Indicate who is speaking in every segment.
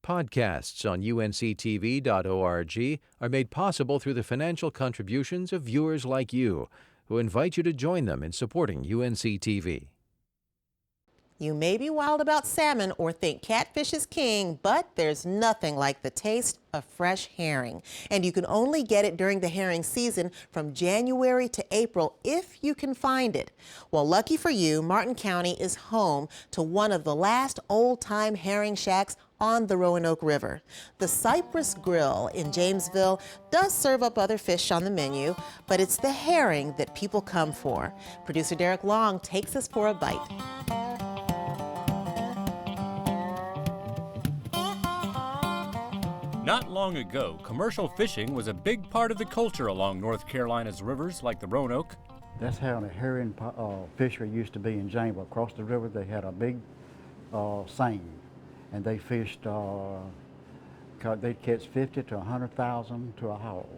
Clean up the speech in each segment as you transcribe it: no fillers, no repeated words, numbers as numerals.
Speaker 1: Podcasts on UNC-TV.org are made possible through the financial contributions of viewers like you, who invite you to join them in supporting UNC-TV.
Speaker 2: You may be wild about salmon or think catfish is king, but there's nothing like the taste of fresh herring. And you can only get it during the herring season from January to April if you can find it. Well, lucky for you, Martin County is home to one of the last old-time herring shacks on the Roanoke River. The Cypress Grill in Jamesville does serve up other fish on the menu, but it's the herring that people come for. Producer Derek Long takes us for a bite.
Speaker 3: Not long ago, commercial fishing was a big part of the culture along North Carolina's rivers like the Roanoke.
Speaker 4: That's how the herring fishery used to be in Jamesville. Across the river, they had a big seine, and they fished, they'd catch 50 to 100,000 to a haul,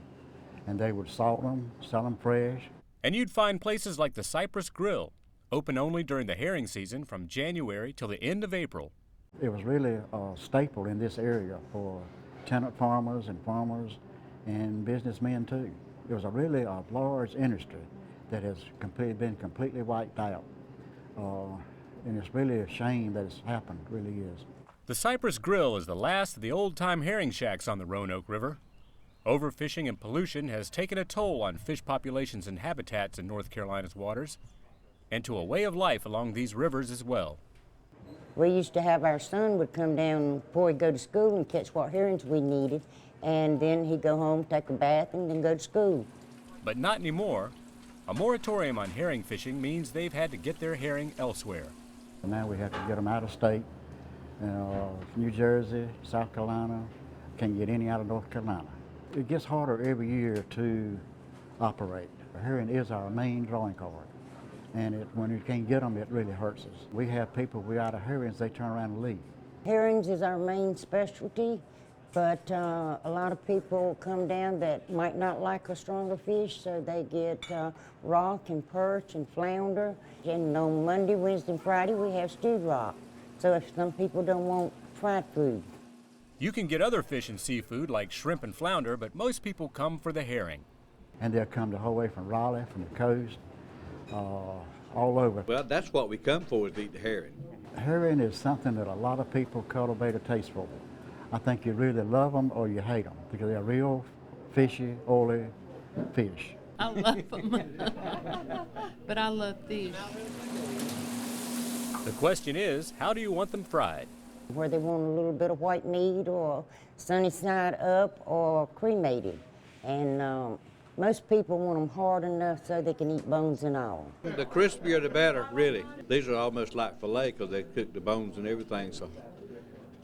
Speaker 4: and they would salt them, sell them fresh.
Speaker 3: And you'd find places like the Cypress Grill, open only during the herring season from January till the end of April.
Speaker 4: It was really a staple in this area for tenant farmers and businessmen too. It was a really large industry that has been completely wiped out. And it's really a shame that it's happened, it really is.
Speaker 3: The Cypress Grill is the last of the old-time herring shacks on the Roanoke River. Overfishing and pollution has taken a toll on fish populations and habitats in North Carolina's waters, and to a way of life along these rivers as well.
Speaker 5: We used to have our son would come down before he'd go to school and catch what herrings we needed, and then he'd go home, take a bath, and then go to school.
Speaker 3: But not anymore. A moratorium on herring fishing means they've had to get their herring elsewhere.
Speaker 4: Now we have to get them out of state. New Jersey, South Carolina, can't get any out of North Carolina. It gets harder every year to operate. Herring is our main drawing card. And when you can't get them, it really hurts us. We have people, we're out of herrings, they turn around and leave.
Speaker 5: Herrings is our main specialty, but a lot of people come down that might not like a stronger fish, so they get rock and perch and flounder. And on Monday, Wednesday, and Friday, we have stewed rock. So if some people don't want fried food.
Speaker 3: You can get other fish and seafood like shrimp and flounder, but most people come for the herring.
Speaker 4: And they'll come the whole way from Raleigh, from the coast, all over.
Speaker 6: Well, that's what we come for, is to eat the herring.
Speaker 4: Herring is something that a lot of people cultivate a taste for. I think you really love them or you hate them because they're real fishy, oily fish.
Speaker 7: I love them, but I love fish.
Speaker 3: The question is, how do you want them fried?
Speaker 5: Where they want a little bit of white meat or sunny side up or cremated. And most people want them hard enough so they can eat bones and all.
Speaker 6: The crispier the better, really. These are almost like filet because they cook the bones and everything, so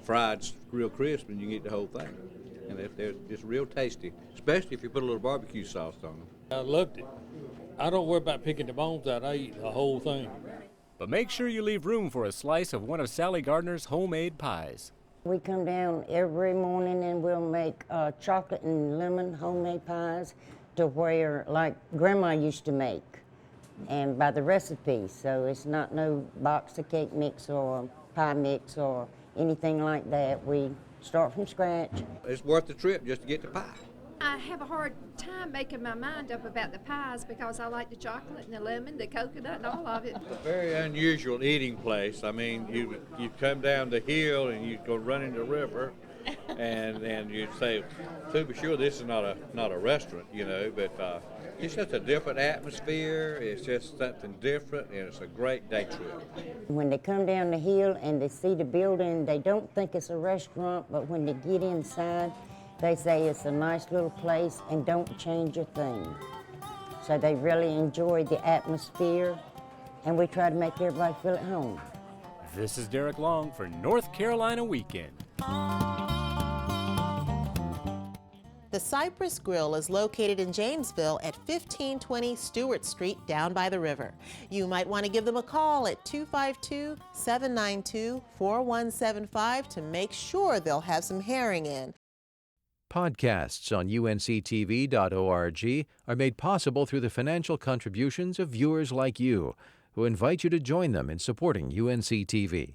Speaker 6: fried's real crisp and you can eat the whole thing. And they're just real tasty, especially if you put a little barbecue sauce on them.
Speaker 8: I loved it. I don't worry about picking the bones out. I eat the whole thing.
Speaker 3: But make sure you leave room for a slice of one of Sally Gardner's homemade pies.
Speaker 5: We come down every morning and we'll make chocolate and lemon homemade pies to where, like Grandma used to make, and by the recipe. So it's not no box of cake mix or pie mix or anything like that. We start from scratch.
Speaker 6: It's worth the trip just to get the pie.
Speaker 9: I have a hard time making my mind up about the pies because I like the chocolate and the lemon, the coconut, and all of it.
Speaker 6: It's a very unusual eating place. I mean, you come down the hill and you go running the river, and you say, to be sure, this is not a restaurant, you know, but it's just a different atmosphere. It's just something different, and it's a great day trip.
Speaker 5: When they come down the hill and they see the building, they don't think it's a restaurant, but when they get inside, they say it's a nice little place and don't change a thing. So they really enjoy the atmosphere, and we try to make everybody feel at home.
Speaker 3: This is Derek Long for North Carolina Weekend.
Speaker 2: The Cypress Grill is located in Jamesville at 1520 Stewart Street down by the river. You might want to give them a call at 252-792-4175 to make sure they'll have some herring in.
Speaker 1: Podcasts on UNC-TV.org are made possible through the financial contributions of viewers like you, who invite you to join them in supporting UNC-TV.